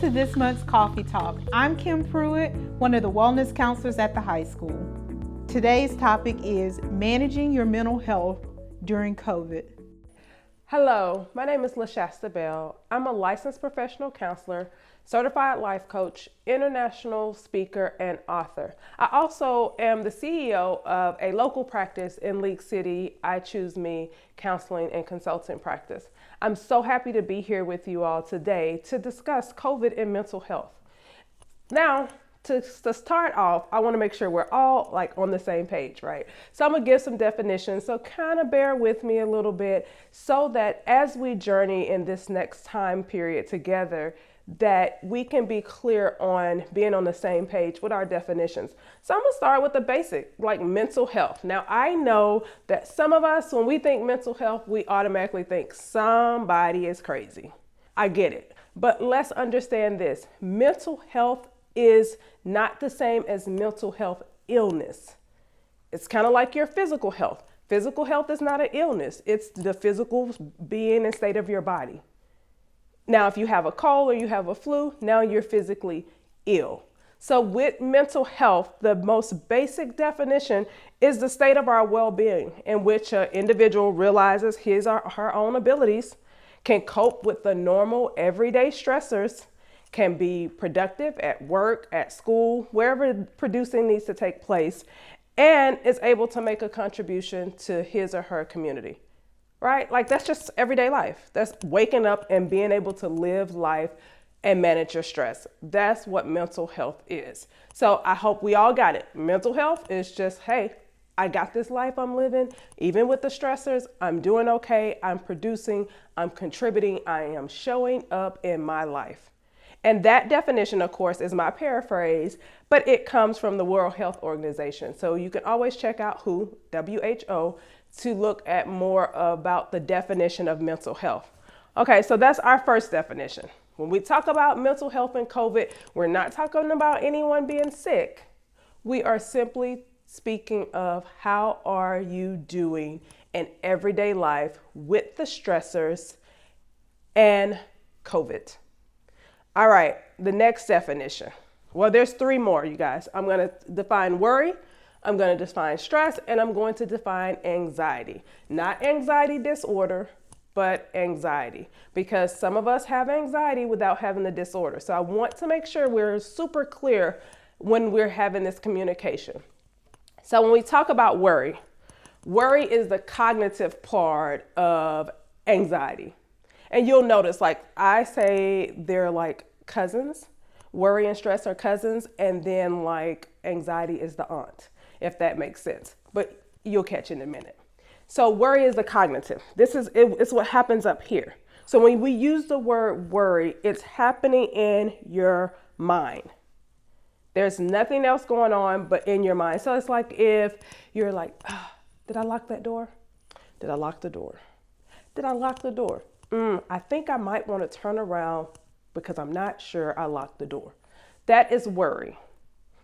to this month's Coffee Talk. I'm Kim Pruitt, one of the wellness counselors at the high school. Today's topic is managing your mental health during COVID. Hello, my name is LaShasta Bell. I'm a licensed professional counselor, certified life coach, international speaker, and author. I also am the CEO of a local practice in League City, I Choose Me counseling and consulting practice. I'm so happy to be here with you all today to discuss COVID and mental health. Now, to start off, I want to make sure we're all on the same page, right? So I'm gonna give some definitions, so kind of bear with me a little bit so that as we journey in this next time period together, that we can be clear on being on the same page with our definitions. So I'm gonna start with the basic, like mental health. Now, I know that some of us, when we think mental health, we automatically think somebody is crazy. I get it, but let's understand this. Mental health is not the same as mental health illness. It's kind of like your physical health. Physical health is not an illness. It's the physical being and state of your body. Now, if you have a cold or you have a flu, now you're physically ill. So with mental health, the most basic definition is the state of our well-being in which an individual realizes his or her own abilities, can cope with the normal everyday stressors, can be productive at work, at school, wherever producing needs to take place, and is able to make a contribution to his or her community, right? Like that's just everyday life. That's waking up and being able to live life and manage your stress. That's what mental health is. So I hope we all got it. Mental health is just, hey, I got this life I'm living, even with the stressors, I'm doing okay, I'm producing, I'm contributing, I am showing up in my life. And that definition, of course, is my paraphrase, but it comes from the World Health Organization. So you can always check out WHO, to look at more about the definition of mental health. Okay, so that's our first definition. When we talk about mental health and COVID, we're not talking about anyone being sick. We are simply speaking of how are you doing in everyday life with the stressors and COVID. All right, the next definition. Well, there's three more, you guys. I'm going to define worry, I'm going to define stress, and I'm going to define anxiety. Not anxiety disorder, but anxiety, because some of us have anxiety without having the disorder. So I want to make sure we're super clear when we're having this communication. So when we talk about worry, worry is the cognitive part of anxiety. And you'll notice, like I say, they're like cousins. Worry and stress are cousins, and then like anxiety is the aunt, if that makes sense. But you'll catch in a minute. So worry is the cognitive. It's what happens up here. So when we use the word worry, it's happening in your mind. There's nothing else going on but in your mind. So it's like if you're like, did I lock that door? Did I lock the door? Did I lock the door? I think I might want to turn around because I'm not sure I locked the door. That is worry.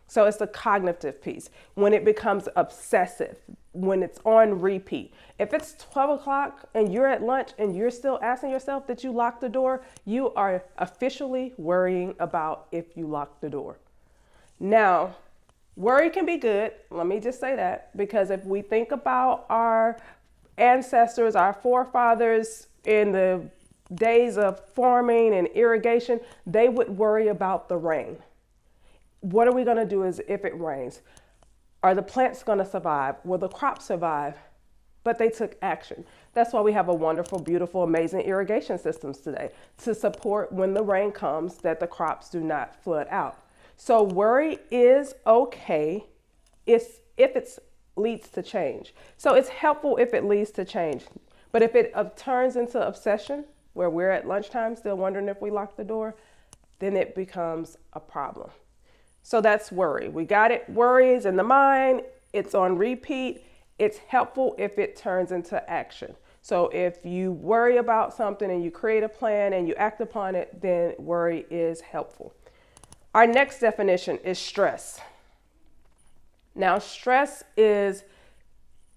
So it's the cognitive piece. When it becomes obsessive, when it's on repeat. If it's 12 o'clock and you're at lunch and you're still asking yourself that you locked the door, you are officially worrying about if you locked the door. Now, worry can be good. Let me just say that, because if we think about our ancestors, our forefathers, in the days of farming and irrigation, they would worry about the rain. What are we going to do if it rains? Are the plants going to survive? Will the crops survive? But they took action. That's why we have a wonderful, beautiful, amazing irrigation systems today to support when the rain comes that the crops do not flood out. So worry is okay if it leads to change. So it's helpful if it leads to change. But if it turns into obsession, where we're at lunchtime still wondering if we locked the door, then it becomes a problem. So that's worry. We got it. Worry is in the mind. It's on repeat. It's helpful if it turns into action. So if you worry about something and you create a plan and you act upon it, then worry is helpful. Our next definition is stress. Now, stress is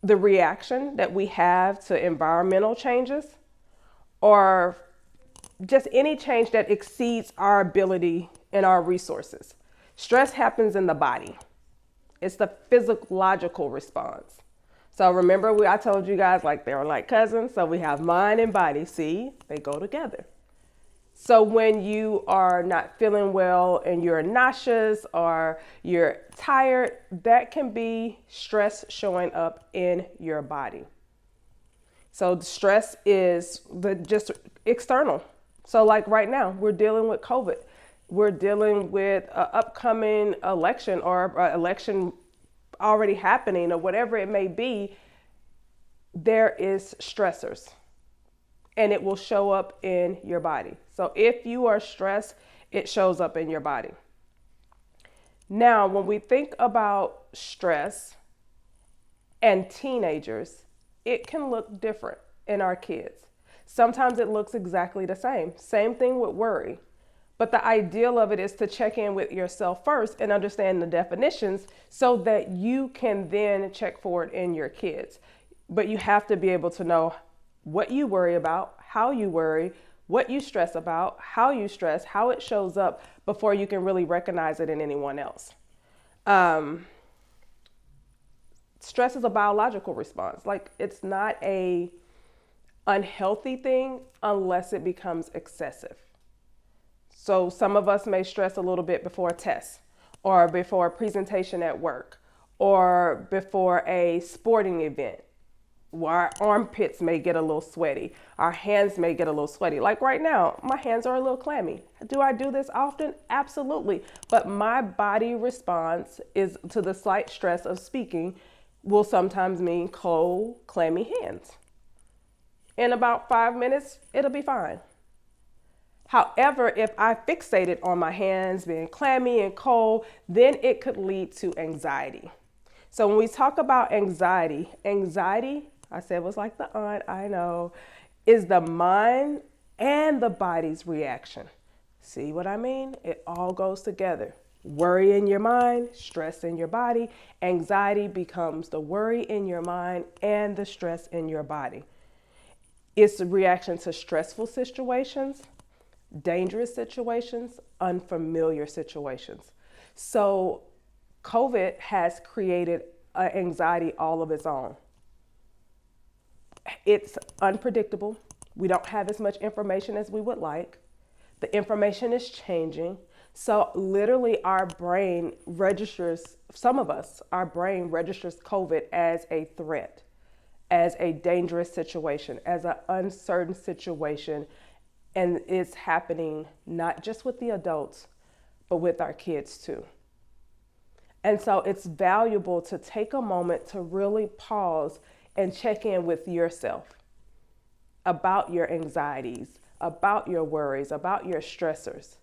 the reaction that we have to environmental changes or just any change that exceeds our ability and our resources. Stress happens in the body. It's the physiological response. So remember, I told you guys like they're like cousins. So we have mind and body. See, they go together. So when you are not feeling well and you're nauseous or you're tired, that can be stress showing up in your body. So stress is just external. So like right now, we're dealing with COVID. We're dealing with an upcoming election or election already happening or whatever it may be. There is stressors and it will show up in your body. So if you are stressed, it shows up in your body. Now, when we think about stress and teenagers, it can look different in our kids. Sometimes it looks exactly the same. Same thing with worry. But the ideal of it is to check in with yourself first and understand the definitions so that you can then check forward in your kids. But you have to be able to know what you worry about, how you worry, what you stress about, how you stress, how it shows up before you can really recognize it in anyone else. Stress is a biological response. Like it's not a unhealthy thing unless it becomes excessive. So some of us may stress a little bit before a test or before a presentation at work or before a sporting event. Our armpits may get a little sweaty. Our hands may get a little sweaty. Like right now, my hands are a little clammy. Do I do this often? Absolutely. But my body response is to the slight stress of speaking will sometimes mean cold, clammy hands. In about 5 minutes, it'll be fine. However, if I fixated on my hands being clammy and cold, then it could lead to anxiety. So when we talk about anxiety, I said was like the aunt, I know, is the mind and the body's reaction. See what I mean? It all goes together. Worry in your mind, stress in your body. Anxiety becomes the worry in your mind and the stress in your body. It's a reaction to stressful situations, dangerous situations, unfamiliar situations. So COVID has created an anxiety all of its own. It's unpredictable. We don't have as much information as we would like. The information is changing. So literally our brain registers, some of us, our brain registers COVID as a threat, as a dangerous situation, as an uncertain situation. And it's happening not just with the adults, but with our kids too. And so it's valuable to take a moment to really pause and check in with yourself about your anxieties, about your worries, about your stressors.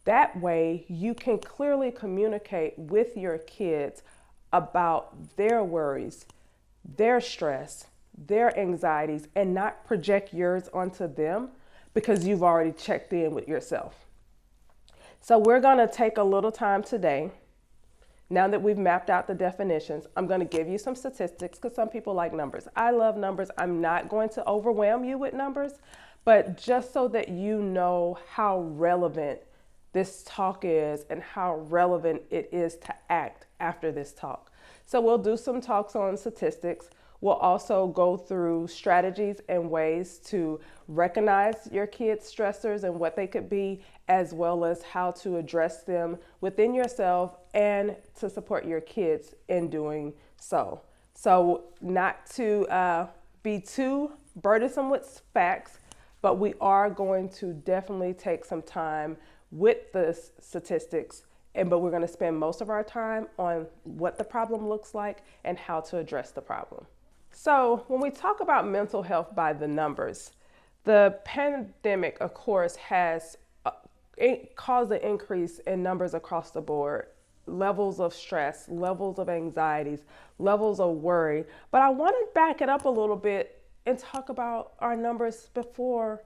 That way you can clearly communicate with your kids about their worries, their stress, their anxieties, and not project yours onto them because you've already checked in with yourself. So we're going to take a little time today. Now that we've mapped out the definitions, I'm going to give you some statistics because some people like numbers. I love numbers. I'm not going to overwhelm you with numbers, but just so that you know how relevant this talk is and how relevant it is to act after this talk. So we'll do some talks on statistics. We'll also go through strategies and ways to recognize your kids' stressors and what they could be, as well as how to address them within yourself and to support your kids in doing so. So not to be too burdensome with facts, but we are going to definitely take some time with the statistics, but we're going to spend most of our time on what the problem looks like and how to address the problem. So when we talk about mental health by the numbers, the pandemic, of course, has caused an increase in numbers across the board, levels of stress, levels of anxieties, levels of worry. But I want to back it up a little bit and talk about our numbers before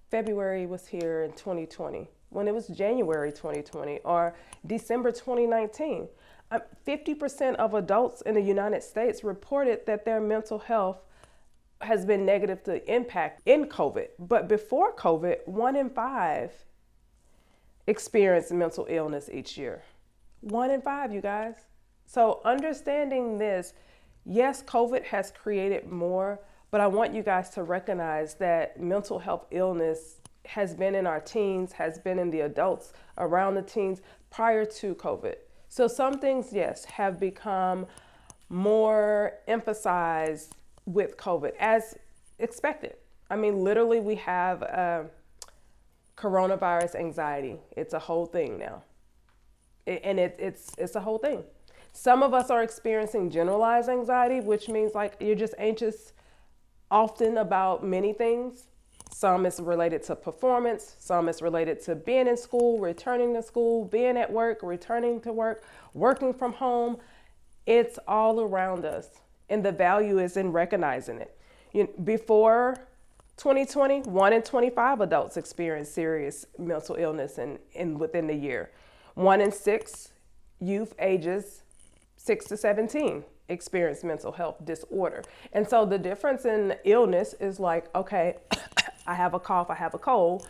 February was here in 2020, when it was January 2020 or December 2019. 50% of adults in the United States reported that their mental health has been negative to impact in COVID. But before COVID, 1 in 5 experienced mental illness each year. 1 in 5, you guys. So understanding this, yes, COVID has created more, but I want you guys to recognize that mental health illness has been in our teens, has been in the adults around the teens prior to COVID. So some things, yes, have become more emphasized with COVID as expected. I mean, literally we have coronavirus anxiety. It's a whole thing now. It's a whole thing. Some of us are experiencing generalized anxiety, which means like you're just anxious often about many things. Some is related to performance. Some is related to being in school, returning to school, being at work, returning to work, working from home. It's all around us. And the value is in recognizing it. Before 2020, 1 in 25 adults experienced serious mental illness within the year. 1 in 6 youth ages 6 to 17 experience mental health disorder. And so the difference in illness is like, okay, I have a cough, I have a cold.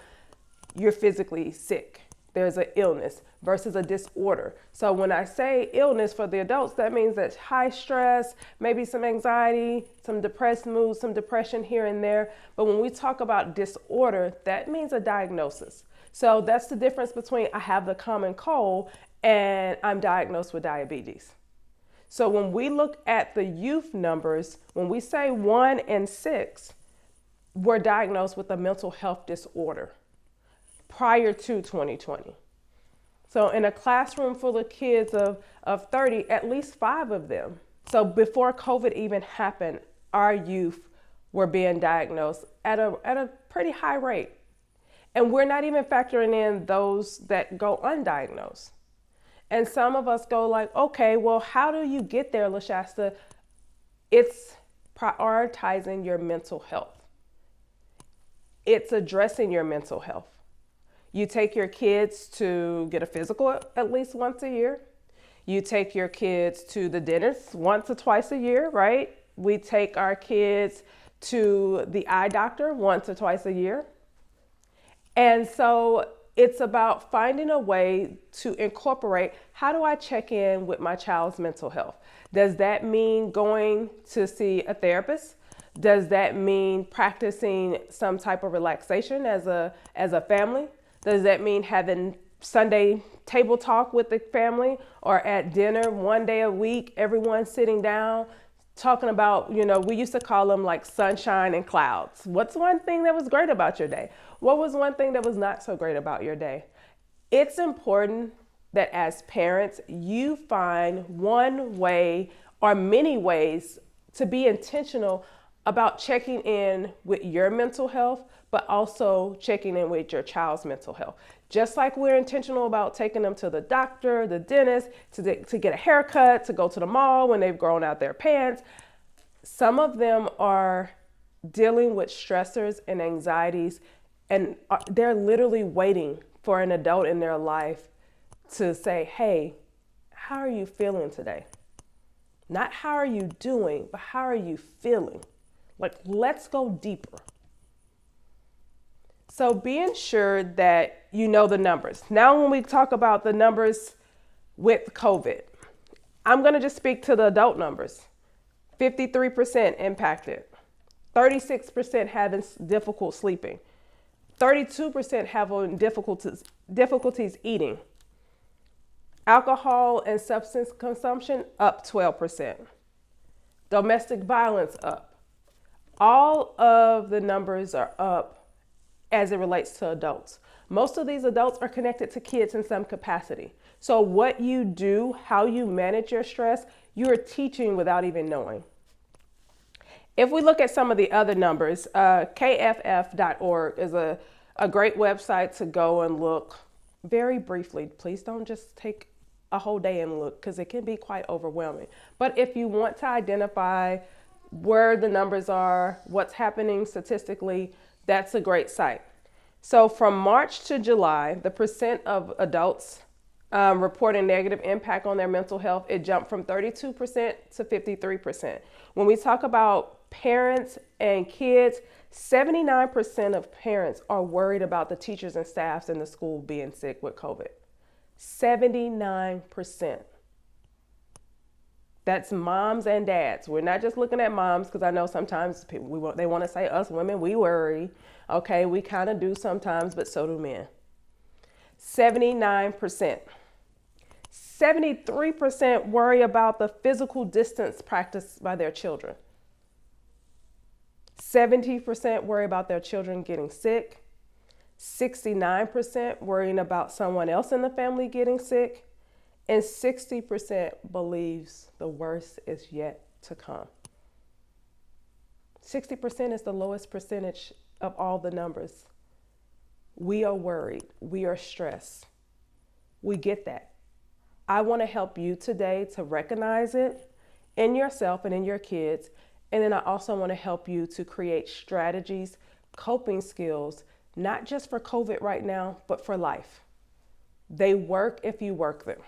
You're physically sick. There's an illness versus a disorder. So when I say illness for the adults, that means that high stress, maybe some anxiety, some depressed mood, some depression here and there. But when we talk about disorder, that means a diagnosis. So that's the difference between I have the common cold and I'm diagnosed with diabetes. So when we look at the youth numbers, when we say 1 in 6 were diagnosed with a mental health disorder prior to 2020. So in a classroom full of kids of 30, at least 5 of them. So before COVID even happened, our youth were being diagnosed at a pretty high rate. And we're not even factoring in those that go undiagnosed. And some of us go like, okay, well, how do you get there, LaShasta? It's prioritizing your mental health. It's addressing your mental health. You take your kids to get a physical at least once a year. You take your kids to the dentist once or twice a year, right? We take our kids to the eye doctor once or twice a year. And so it's about finding a way to incorporate, how do I check in with my child's mental health? Does that mean going to see a therapist? Does that mean practicing some type of relaxation as a family? Does that mean having Sunday table talk with the family, or at dinner one day a week, everyone sitting down talking about, we used to call them like sunshine and clouds. What's one thing that was great about your day? What was one thing that was not so great about your day? It's important that as parents, you find one way or many ways to be intentional about checking in with your mental health, but also checking in with your child's mental health. Just like we're intentional about taking them to the doctor, the dentist, to get a haircut, to go to the mall when they've grown out their pants. Some of them are dealing with stressors and anxieties, and they're literally waiting for an adult in their life to say, hey, how are you feeling today? Not how are you doing, but how are you feeling? Like, let's go deeper. So being sure that you know the numbers. Now, when we talk about the numbers with COVID, I'm going to just speak to the adult numbers. 53% impacted, 36% having difficult sleeping, 32% having difficulties eating. Alcohol and substance consumption up 12%. Domestic violence up. All of the numbers are up as it relates to adults. Most of these adults are connected to kids in some capacity. So what you do, how you manage your stress, you're teaching without even knowing. If we look at some of the other numbers, kff.org is a great website to go and look very briefly. Please don't just take a whole day and look, because it can be quite overwhelming. But if you want to identify where the numbers are, what's happening statistically, that's a great site. So from March to July, the percent of adults reporting negative impact on their mental health, it jumped from 32% to 53%. When we talk about parents and kids, 79% of parents are worried about the teachers and staffs in the school being sick with COVID. 79%. That's moms and dads. We're not just looking at moms, because I know sometimes people, they want to say us women, we worry. Okay, we kind of do sometimes, but so do men. 79%. 73% worry about the physical distance practiced by their children. 70% worry about their children getting sick. 69% worrying about someone else in the family getting sick. And 60% believes the worst is yet to come. 60% is the lowest percentage of all the numbers. We are worried. We are stressed. We get that. I want to help you today to recognize it in yourself and in your kids. And then I also want to help you to create strategies, coping skills, not just for COVID right now, but for life. They work if you work them.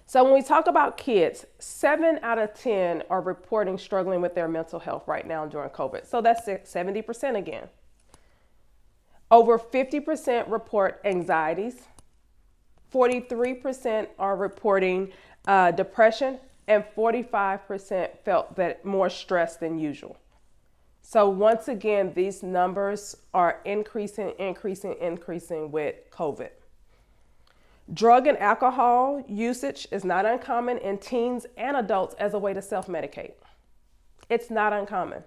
So when we talk about kids, 7 out of 10 are reporting struggling with their mental health right now during COVID. So that's 70% again. Over 50% report anxieties. 43% are reporting depression, and 45% felt that more stressed than usual. So once again, these numbers are increasing with COVID. Drug and alcohol usage is not uncommon in teens and adults as a way to self-medicate. It's not uncommon.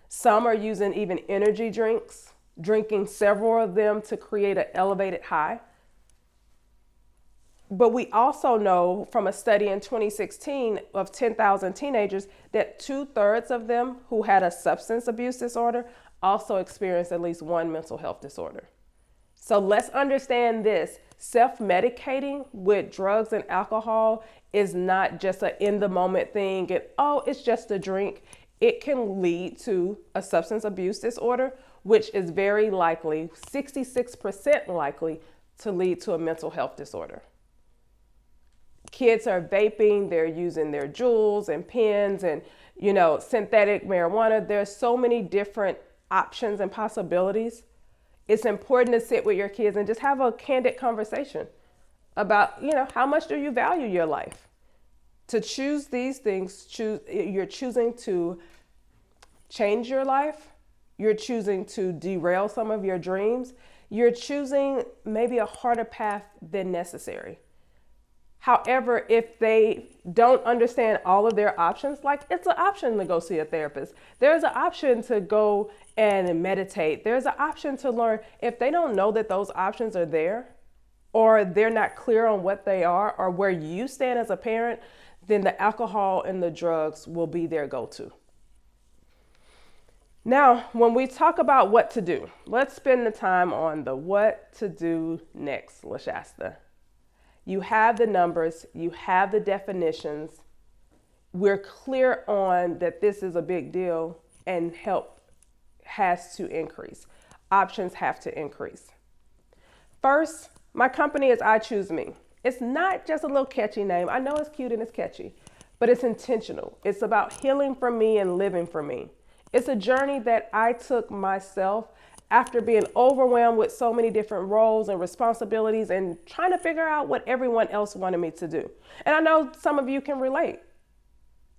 Some are using even energy drinks, drinking several of them to create an elevated high. But we also know from a study in 2016 of 10,000 teenagers that 2/3 of them who had a substance abuse disorder also experienced at least one mental health disorder. So let's understand this. Self-medicating with drugs and alcohol is not just an in-the-moment thing and, oh, it's just a drink. It can lead to a substance abuse disorder, which is very likely, 66% likely, to lead to a mental health disorder. Kids are vaping, they're using their jewels and pens and, synthetic marijuana. There's so many different options and possibilities. It's important to sit with your kids and just have a candid conversation about, how much do you value your life? To choose these things, you're choosing to change your life. You're choosing to derail some of your dreams. You're choosing maybe a harder path than necessary. However, if they don't understand all of their options, like it's an option to go see a therapist. There's an option to go and meditate. There's an option to learn. If they don't know that those options are there, or they're not clear on what they are or where you stand as a parent, then the alcohol and the drugs will be their go-to. Now, when we talk about what to do, let's spend the time on the what to do next, LaShasta. You have the numbers, you have the definitions. We're clear on that this is a big deal and help has to increase. Options have to increase. First, my company is I Choose Me. It's not just a little catchy name. I know it's cute and it's catchy, but it's intentional. It's about healing for me and living for me. It's a journey that I took myself after being overwhelmed with so many different roles and responsibilities and trying to figure out what everyone else wanted me to do. And I know some of you can relate.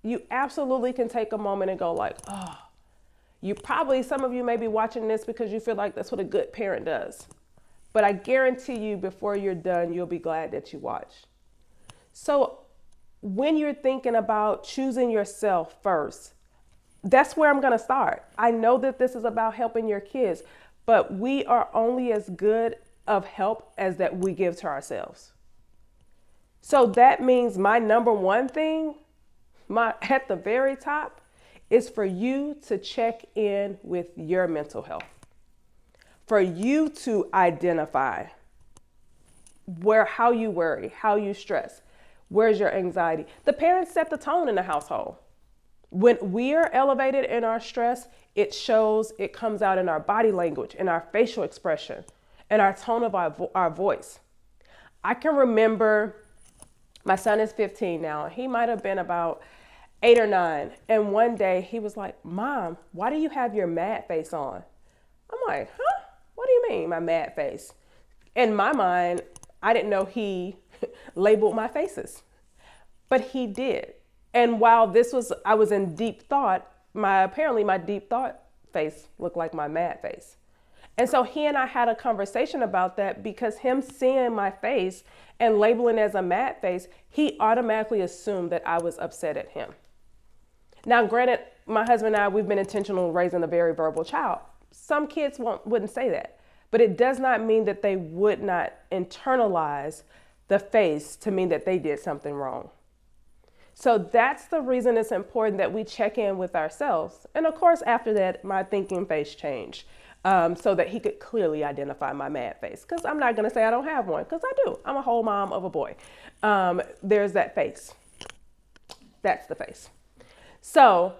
You absolutely can take a moment and go like, oh, some of you may be watching this because you feel like that's what a good parent does. But I guarantee you before you're done, you'll be glad that you watched. So when you're thinking about choosing yourself first, that's where I'm going to start. I know that this is about helping your kids, but we are only as good of help as that we give to ourselves. So that means my number one thing, at the very top, is for you to check in with your mental health. For you to identify how you worry, how you stress, where's your anxiety. The parents set the tone in the household. When we are elevated in our stress, it comes out in our body language, in our facial expression, in our tone of our voice. I can remember, my son is 15 now, and he might have been about 8 or 9. And one day he was like, Mom, why do you have your mad face on? I'm like, huh? What do you mean, my mad face? In my mind, I didn't know he labeled my faces, but he did. And while I was in deep thought, apparently my deep thought face looked like my mad face. And so he and I had a conversation about that, because him seeing my face and labeling it as a mad face, he automatically assumed that I was upset at him. Now, granted, my husband and I, we've been intentional in raising a very verbal child. Some kids wouldn't say that, but it does not mean that they would not internalize the face to mean that they did something wrong. So that's the reason it's important that we check in with ourselves. And of course, after that, my thinking face changed so that he could clearly identify my mad face. Because I'm not going to say I don't have one, because I do. I'm a whole mom of a boy. There's that face. That's the face. So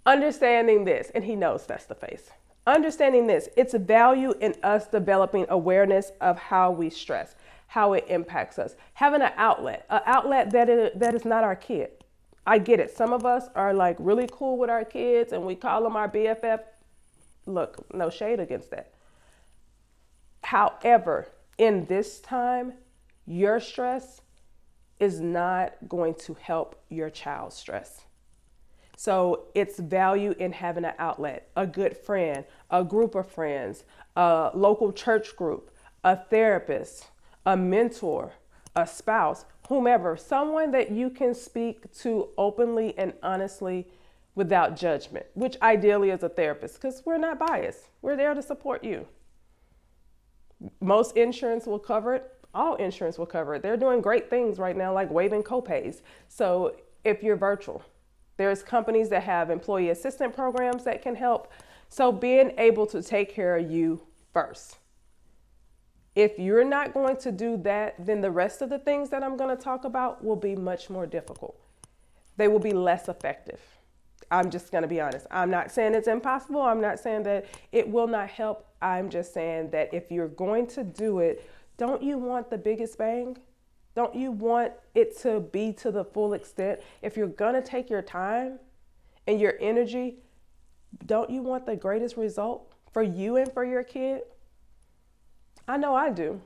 understanding this, and he knows that's the face. Understanding this, it's a value in us developing awareness of how we stress, how it impacts us. Having an outlet that is not our kid. I get it. Some of us are like really cool with our kids and we call them our BFF. Look, no shade against that. However, in this time, your stress is not going to help your child's stress. So it's value in having an outlet, a good friend, a group of friends, a local church group, a therapist, a mentor, a spouse, whomever, someone that you can speak to openly and honestly without judgment, which ideally is a therapist, because we're not biased. We're there to support you. Most insurance will cover it. All insurance will cover it. They're doing great things right now, like waiving copays. So if you're virtual, there's companies that have employee assistance programs that can help. So being able to take care of you first. If you're not going to do that, then the rest of the things that I'm going to talk about will be much more difficult. They will be less effective. I'm just going to be honest. I'm not saying it's impossible. I'm not saying that it will not help. I'm just saying that if you're going to do it, don't you want the biggest bang? Don't you want it to be to the full extent? If you're going to take your time and your energy, don't you want the greatest result for you and for your kid? I know I do.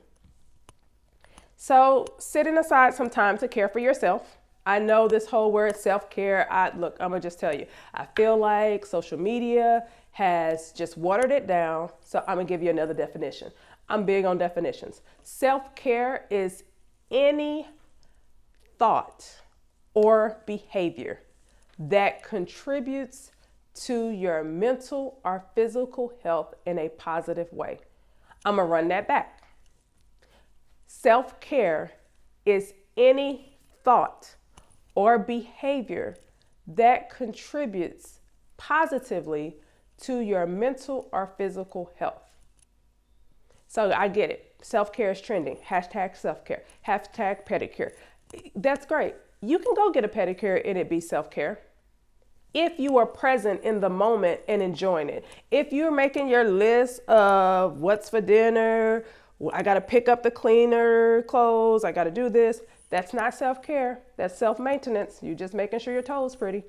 So setting aside some time to care for yourself. I know this whole word self-care, look, I'm going to just tell you, I feel like social media has just watered it down. So I'm going to give you another definition. I'm big on definitions. Self-care is any thought or behavior that contributes to your mental or physical health in a positive way. I'm going to run that back. Self-care is any thought or behavior that contributes positively to your mental or physical health. So I get it. Self-care is trending. Hashtag self-care. Hashtag pedicure. That's great. You can go get a pedicure and it be self-care. If you are present in the moment and enjoying it. If you're making your list of what's for dinner, I got to pick up the cleaner clothes, I got to do this. That's not self-care. That's self-maintenance. You're just making sure your toes pretty.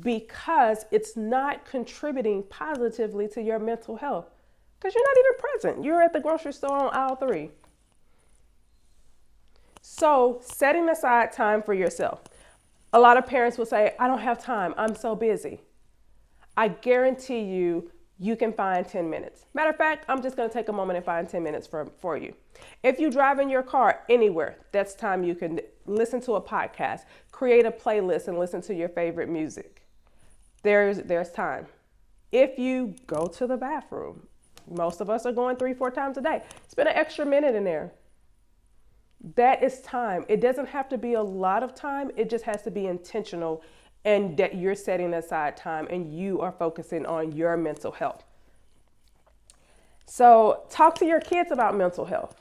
Because it's not contributing positively to your mental health. Because you're not even present. You're at the grocery store on aisle 3. So setting aside time for yourself. A lot of parents will say, I don't have time. I'm so busy. I guarantee you, you can find 10 minutes. Matter of fact, I'm just going to take a moment and find 10 minutes for you. If you drive in your car anywhere, that's time you can listen to a podcast, create a playlist and listen to your favorite music. There's time. If you go to the bathroom, most of us are going 3-4 times a day. Spend an extra minute in there. That is time. It doesn't have to be a lot of time. It just has to be intentional and that you're setting aside time and you are focusing on your mental health. So talk to your kids about mental health.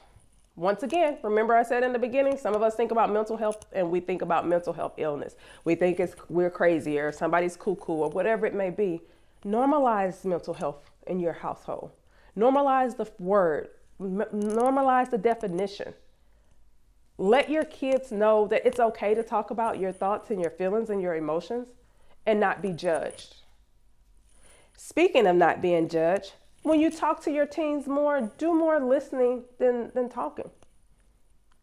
Once again, remember I said in the beginning, some of us think about mental health and we think about mental health illness. We think we're crazy or somebody's cuckoo or whatever it may be. Normalize mental health in your household. Normalize the word. Normalize the definition. Let your kids know that it's okay to talk about your thoughts and your feelings and your emotions and not be judged. Speaking of not being judged, when you talk to your teens more, do more listening than talking.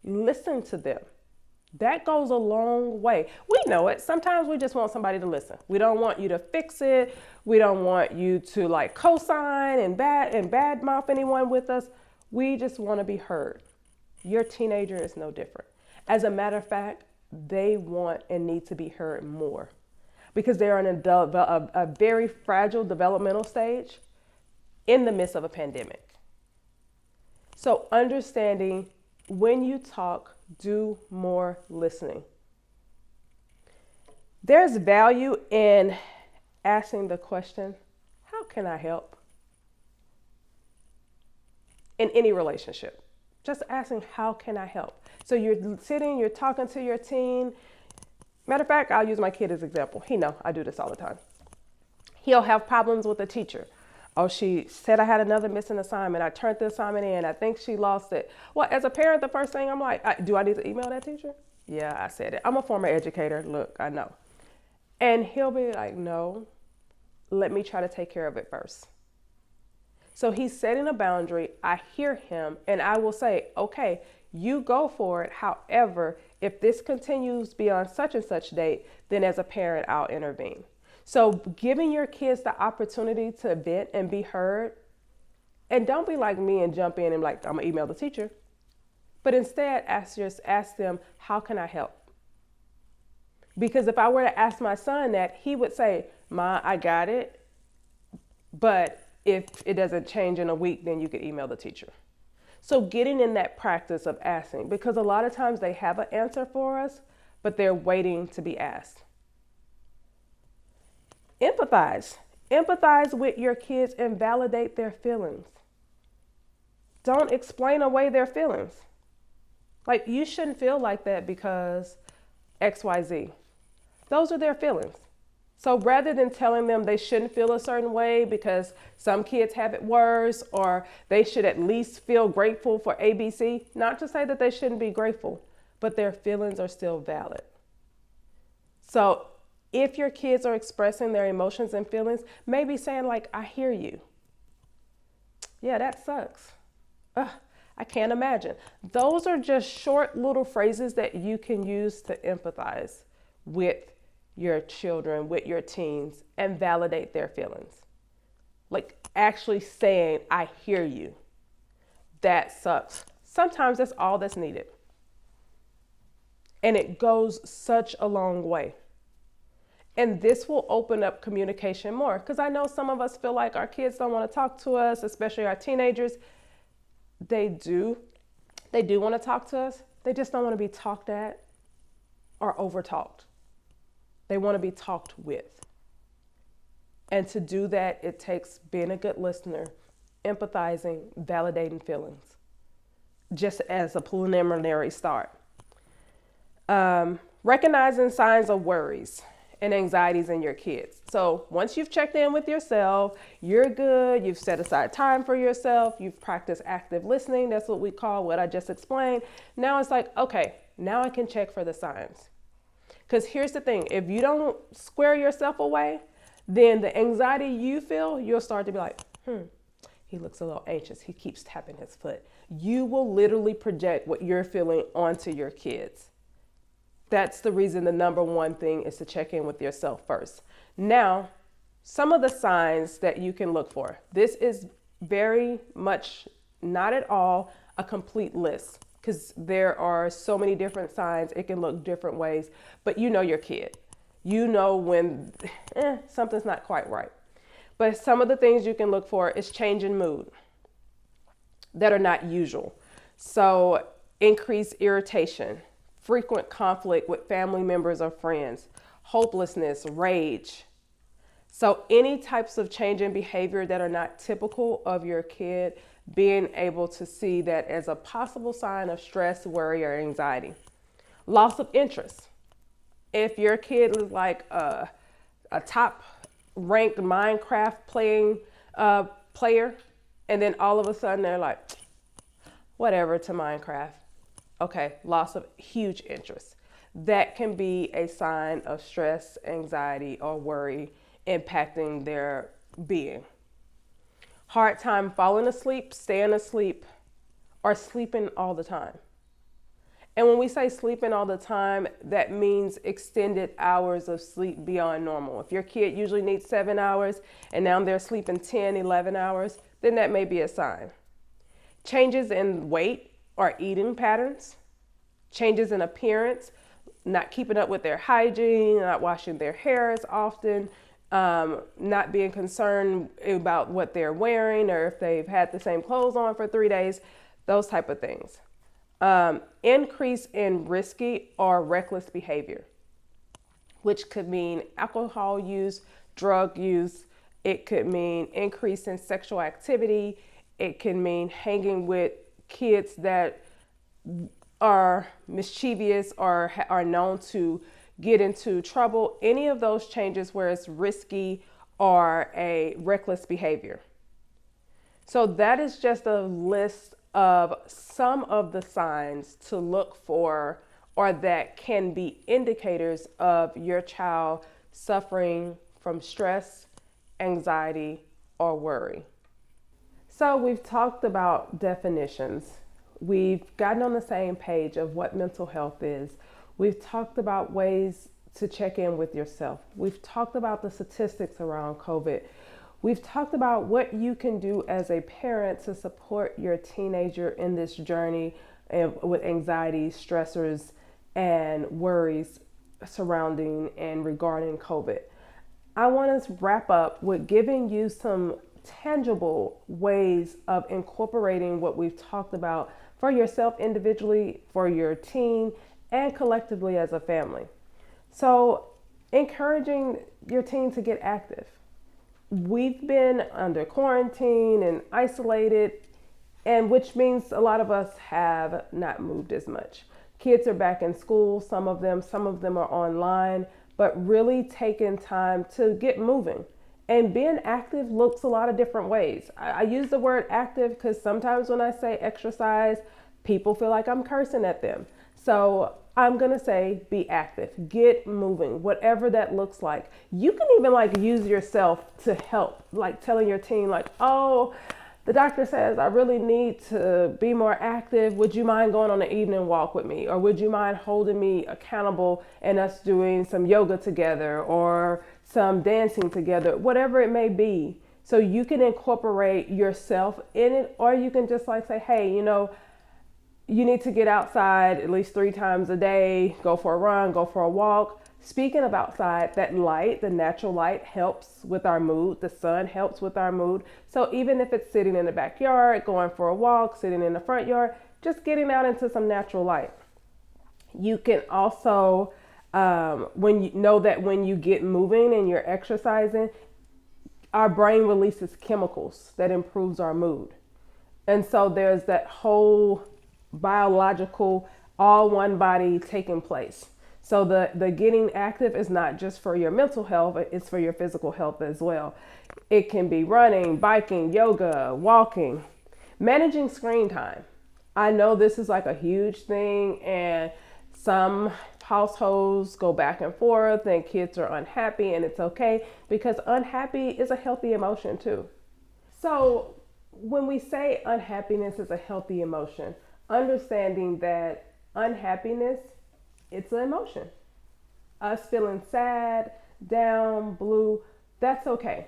Listen to them. That goes a long way. We know it. Sometimes we just want somebody to listen. We don't want you to fix it. We don't want you to like co-sign and bad mouth anyone with us. We just want to be heard. Your teenager is no different. As a matter of fact, they want and need to be heard more because they're in a very fragile developmental stage in the midst of a pandemic. So understanding when you talk, do more listening. There's value in asking the question, how can I help? In any relationship, just asking, how can I help? So you're sitting, you're talking to your teen. Matter of fact, I'll use my kid as an example. He knows I do this all the time. He'll have problems with a teacher. Oh, she said I had another missing assignment. I turned the assignment in. I think she lost it. Well, as a parent, the first thing I'm like, do I need to email that teacher? Yeah, I said it. I'm a former educator. Look, I know. And he'll be like, no, let me try to take care of it first. So he's setting a boundary. I hear him and I will say, okay, you go for it. However, if this continues beyond such and such date, then as a parent, I'll intervene. So giving your kids the opportunity to vent and be heard, and don't be like me and jump in and like, I'm gonna email the teacher, but instead ask them, how can I help? Because if I were to ask my son that, he would say, Ma, I got it, but if it doesn't change in a week, then you could email the teacher. So getting in that practice of asking, because a lot of times they have an answer for us, but they're waiting to be asked. Empathize. Empathize with your kids and validate their feelings. Don't explain away their feelings. Like, you shouldn't feel like that because XYZ. Those are their feelings. So rather than telling them they shouldn't feel a certain way because some kids have it worse, or they should at least feel grateful for ABC, not to say that they shouldn't be grateful, but their feelings are still valid. So if your kids are expressing their emotions and feelings, maybe saying like, I hear you. Yeah, that sucks. Ugh, I can't imagine. Those are just short little phrases that you can use to empathize with your children, with your teens, and validate their feelings. Like actually saying, I hear you. That sucks. Sometimes that's all that's needed. And it goes such a long way. And this will open up communication more, because I know some of us feel like our kids don't want to talk to us, especially our teenagers. They do want to talk to us. They just don't want to be talked at or over-talked. They want to be talked with. And to do that, it takes being a good listener, empathizing, validating feelings, just as a preliminary start. Recognizing signs of worries and anxieties in your kids. So once you've checked in with yourself, you're good, you've set aside time for yourself, you've practiced active listening, that's what we call what I just explained. Now it's like, okay, now I can check for the signs. Because here's the thing, if you don't square yourself away, then the anxiety you feel, you'll start to be like, he looks a little anxious, he keeps tapping his foot. You will literally project what you're feeling onto your kids. That's the reason the number one thing is to check in with yourself first. Now, some of the signs that you can look for. This is very much, not at all, a complete list, because there are so many different signs. It can look different ways, but you know your kid. You know when something's not quite right. But some of the things you can look for is change in mood that are not usual. So increased irritation, frequent conflict with family members or friends, hopelessness, rage. So any types of change in behavior that are not typical of your kid, being able to see that as a possible sign of stress, worry, or anxiety. Loss of interest. If your kid is like a top ranked Minecraft playing player, and then all of a sudden they're like, whatever to Minecraft. Okay, loss of huge interest. That can be a sign of stress, anxiety, or worry impacting their being. Hard time falling asleep, staying asleep, or sleeping all the time. And when we say sleeping all the time, that means extended hours of sleep beyond normal. If your kid usually needs 7 hours and now they're sleeping 10, 11 hours, then that may be a sign. Changes in weight or eating patterns, changes in appearance, not keeping up with their hygiene, not washing their hair as often, not being concerned about what they're wearing or if they've had the same clothes on for 3 days, those type of things. Increase in risky or reckless behavior, which could mean alcohol use, drug use. It could mean increase in sexual activity. It can mean hanging with kids that are mischievous or are known to get into trouble. Any of those changes where it's risky or a reckless behavior. So that is just a list of some of the signs to look for or that can be indicators of your child suffering from stress, anxiety, or worry. So we've talked about definitions. We've gotten on the same page of what mental health is. We've talked about ways to check in with yourself. We've talked about the statistics around COVID. We've talked about what you can do as a parent to support your teenager in this journey with anxiety, stressors, and worries surrounding and regarding COVID. I want to wrap up with giving you some tangible ways of incorporating what we've talked about for yourself individually, for your teen, and collectively as a family. So, encouraging your teen to get active. We've been under quarantine and isolated, and which means a lot of us have not moved as much. Kids are back in school, some of them are online, but really taking time to get moving. And being active looks a lot of different ways. I use the word active because sometimes when I say exercise, people feel like I'm cursing at them. So I'm going to say be active, get moving, whatever that looks like. You can even use yourself to help, like telling your teen oh, the doctor says I really need to be more active. Would you mind going on an evening walk with me? Or would you mind holding me accountable and us doing some yoga together or some dancing together, whatever it may be. So you can incorporate yourself in it, or you can just say, hey, you need to get outside at least 3 times a day, go for a run, go for a walk. Speaking of outside, that light, the natural light, helps with our mood. The sun helps with our mood. So even if it's sitting in the backyard, going for a walk, sitting in the front yard, just getting out into some natural light. You can also, when you get moving and you're exercising, our brain releases chemicals that improves our mood. And so there's that whole biological, all one body taking place. So the getting active is not just for your mental health, it's for your physical health as well. It can be running, biking, yoga, walking, managing screen time. I know this is a huge thing, and some households go back and forth and kids are unhappy, and it's okay because unhappy is a healthy emotion too. So when we say unhappiness is a healthy emotion, understanding that unhappiness, it's an emotion. Us feeling sad, down, blue, that's okay.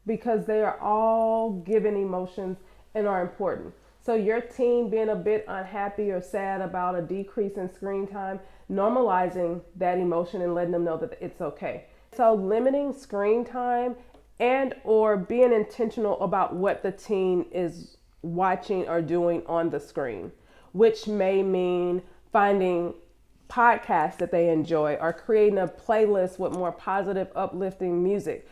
Because they are all given emotions and are important. So your teen being a bit unhappy or sad about a decrease in screen time, normalizing that emotion and letting them know that it's okay. So limiting screen time and or being intentional about what the teen is watching or doing on the screen, which may mean finding podcasts that they enjoy or creating a playlist with more positive, uplifting music,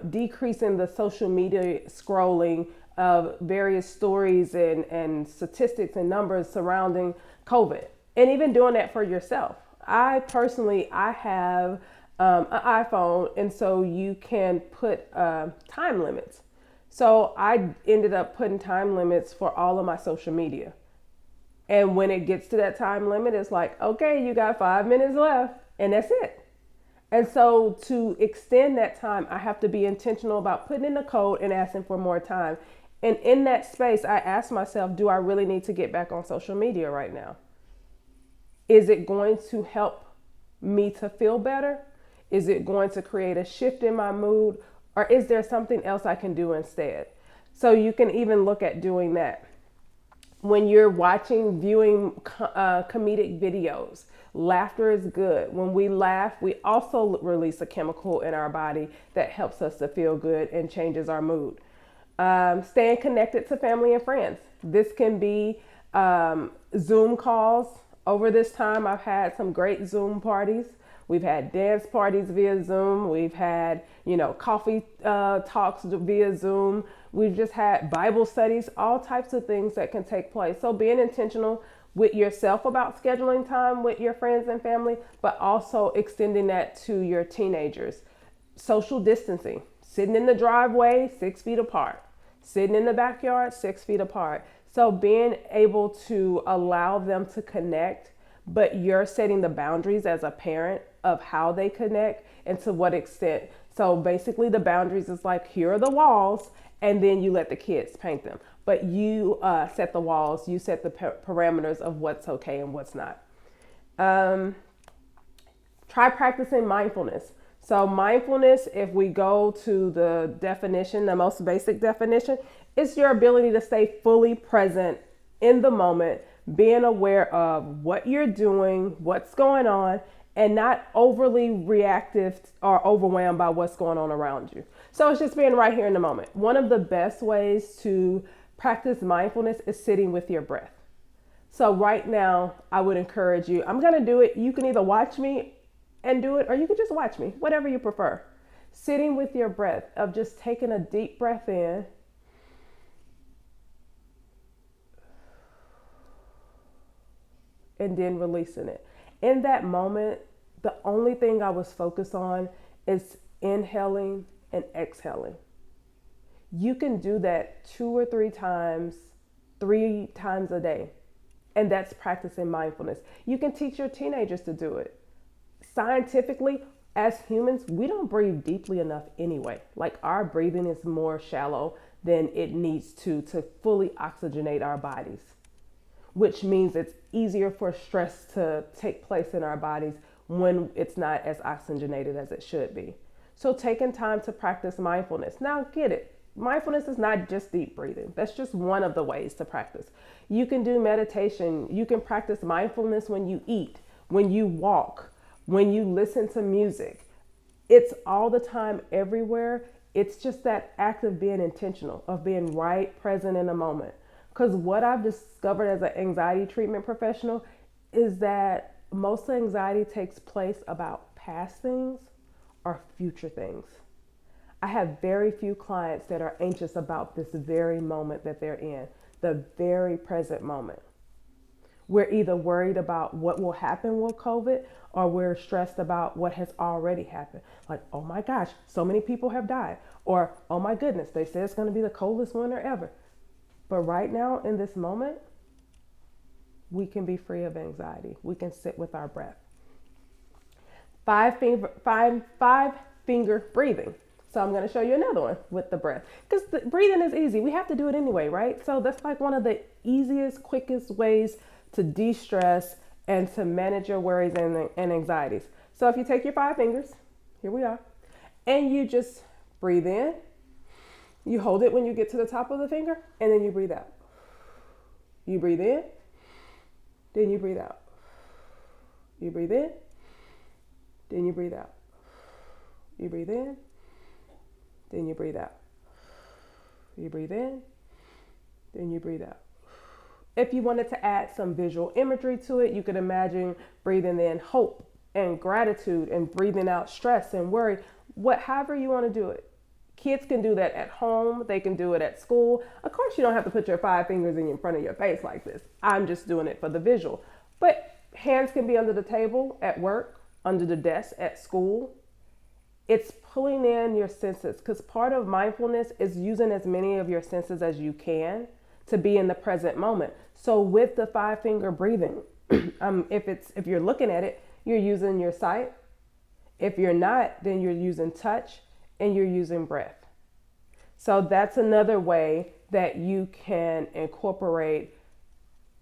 decreasing the social media scrolling of various stories and statistics and numbers surrounding COVID, and even doing that for yourself. I have an iPhone, and so you can put time limits. So I ended up putting time limits for all of my social media. And when it gets to that time limit, it's like, okay, you got 5 minutes left, and that's it. And so to extend that time, I have to be intentional about putting in the code and asking for more time. And in that space, I ask myself, do I really need to get back on social media right now? Is it going to help me to feel better? Is it going to create a shift in my mood? Or is there something else I can do instead? So you can even look at doing that. When you're viewing comedic videos, laughter is good. When we laugh, we also release a chemical in our body that helps us to feel good and changes our mood. Staying connected to family and friends. This can be Zoom calls. Over this time, I've had some great Zoom parties. We've had dance parties via Zoom. We've had, coffee talks via Zoom. We've just had Bible studies, all types of things that can take place. So being intentional with yourself about scheduling time with your friends and family, but also extending that to your teenagers. Social distancing, sitting in the driveway 6 feet apart, sitting in the backyard 6 feet apart. So being able to allow them to connect, but you're setting the boundaries as a parent of how they connect and to what extent. So basically the boundaries is like, here are the walls, and then you let the kids paint them. But you set the walls, you set the parameters of what's okay and what's not. Try practicing mindfulness. So mindfulness, if we go to the definition, the most basic definition, it's your ability to stay fully present in the moment, being aware of what you're doing, what's going on, and not overly reactive or overwhelmed by what's going on around you. So it's just being right here in the moment. One of the best ways to practice mindfulness is sitting with your breath. So right now, I would encourage you, I'm going to do it. You can either watch me and do it, or you can just watch me, whatever you prefer. Sitting with your breath, of just taking a deep breath in and then releasing it. In that moment, the only thing I was focused on is inhaling and exhaling. You can do that 2 or 3 times, 3 times a day. And that's practicing mindfulness. You can teach your teenagers to do it. Scientifically, as humans, we don't breathe deeply enough anyway. Like, our breathing is more shallow than it needs to fully oxygenate our bodies, which means it's easier for stress to take place in our bodies when it's not as oxygenated as it should be. So taking time to practice mindfulness. Now get it. Mindfulness is not just deep breathing. That's just one of the ways to practice. You can do meditation. You can practice mindfulness when you eat, when you walk, when you listen to music. It's all the time, everywhere. It's just that act of being intentional, of being right present in a moment. Because what I've discovered as an anxiety treatment professional is that most anxiety takes place about past things or future things. I have very few clients that are anxious about this very moment that they're in, the very present moment. We're either worried about what will happen with COVID, or we're stressed about what has already happened. Like, oh my gosh, so many people have died. Or, oh my goodness, they say it's going to be the coldest winter ever. But right now, in this moment, we can be free of anxiety. We can sit with our breath. 5 finger breathing. So I'm going to show you another one with the breath, because the breathing is easy. We have to do it anyway, right? So that's like one of the easiest, quickest ways to de-stress and to manage your worries and anxieties. So if you take your 5 fingers, here we are, and you just breathe in, you hold it when you get to the top of the finger, and then you breathe out. You breathe in, then you breathe out. You breathe in, then you breathe out. You breathe in, then you breathe out. You breathe in, then you breathe out. If you wanted to add some visual imagery to it, you could imagine breathing in hope and gratitude and breathing out stress and worry, however you want to do it. Kids can do that at home. They can do it at school. Of course, you don't have to put your 5 fingers in front of your face like this. I'm just doing it for the visual. But hands can be under the table at work, under the desk at school. It's pulling in your senses, because part of mindfulness is using as many of your senses as you can to be in the present moment. So with the 5-finger breathing, if you're looking at it, you're using your sight. If you're not, then you're using touch and you're using breath. So that's another way that you can incorporate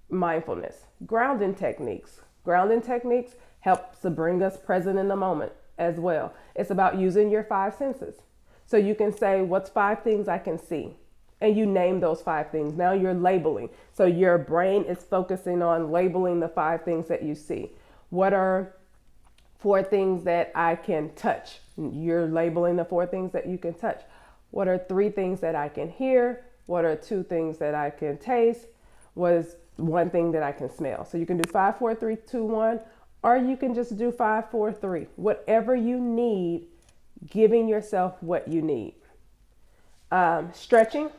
mindfulness. Grounding techniques. Grounding techniques helps to bring us present in the moment as well. It's about using your 5 senses. So you can say, what's 5 things I can see? And you name those 5 things. Now you're labeling. So your brain is focusing on labeling the 5 things that you see. What are 4 things that I can touch? You're labeling the 4 things that you can touch. What are 3 things that I can hear? What are 2 things that I can taste? What is 1 thing that I can smell? So you can do 5, 4, 3, 2, 1, or you can just do 5, 4, 3. Whatever you need, giving yourself what you need. Stretching.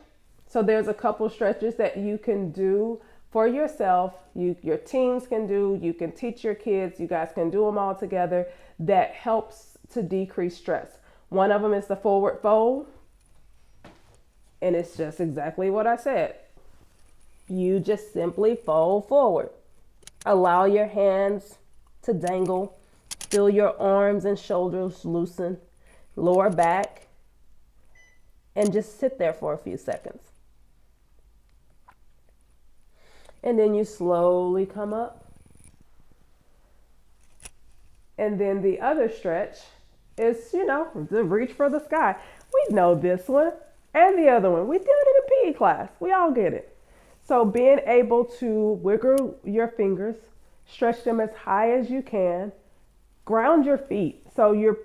So there's a couple stretches that you can do for yourself. Your teens can do, you can teach your kids, you guys can do them all together. That helps to decrease stress. One of them is the forward fold. And it's just exactly what I said. You just simply fold forward. Allow your hands to dangle. Feel your arms and shoulders loosen. Lower back. And just sit there for a few seconds. And then you slowly come up. And then the other stretch is, the reach for the sky. We know this one and the other one. We did it in PE class. We all get it. So being able to wiggle your fingers, stretch them as high as you can, ground your feet. So you're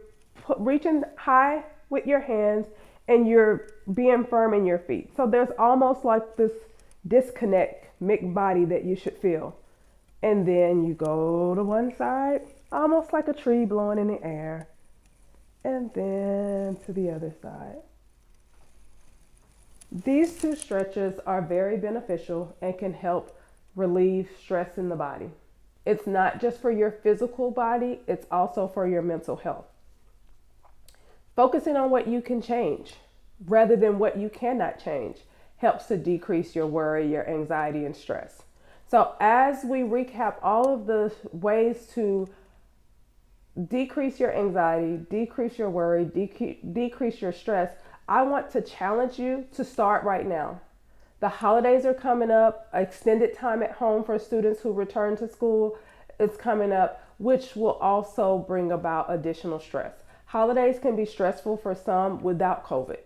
reaching high with your hands and you're being firm in your feet. So there's almost like this disconnect, mixed body that you should feel. And then you go to one side, almost like a tree blowing in the air. And then to the other side. These 2 stretches are very beneficial and can help relieve stress in the body. It's not just for your physical body, it's also for your mental health. Focusing on what you can change rather than what you cannot change helps to decrease your worry, your anxiety, and stress. So as we recap all of the ways to decrease your anxiety, decrease your worry, decrease your stress, I want to challenge you to start right now. The holidays are coming up. Extended time at home for students who return to school is coming up, which will also bring about additional stress. Holidays can be stressful for some without COVID.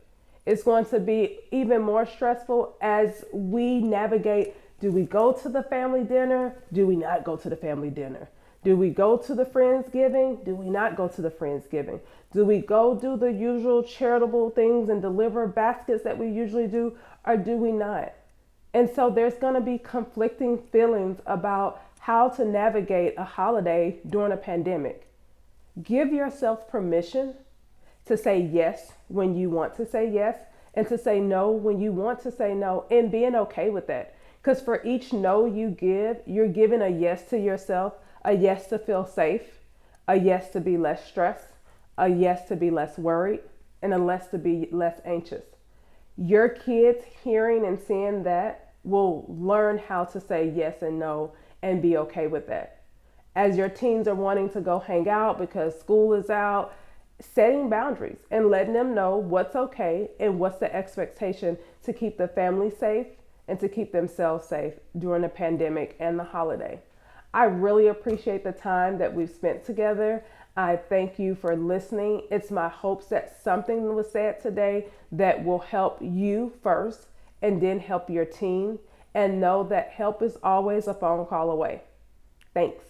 It's going to be even more stressful as we navigate. Do we go to the family dinner? Do we not go to the family dinner? Do we go to the Friendsgiving? Do we not go to the Friendsgiving? Do we go do the usual charitable things and deliver baskets that we usually do, or do we not? And so there's going to be conflicting feelings about how to navigate a holiday during a pandemic. Give yourself permission to say yes when you want to say yes, and to say no when you want to say no, and being okay with that. Because for each no you give, you're giving a yes to yourself, a yes to feel safe, a yes to be less stressed, a yes to be less worried, and a yes to be less anxious. Your kids hearing and seeing that will learn how to say yes and no and be okay with that. As your teens are wanting to go hang out because school is out, setting boundaries and letting them know what's okay and what's the expectation to keep the family safe and to keep themselves safe during the pandemic and the holiday. I really appreciate the time that we've spent together. I thank you for listening. It's my hopes that something was said today that will help you first and then help your team, and know that help is always a phone call away. Thanks.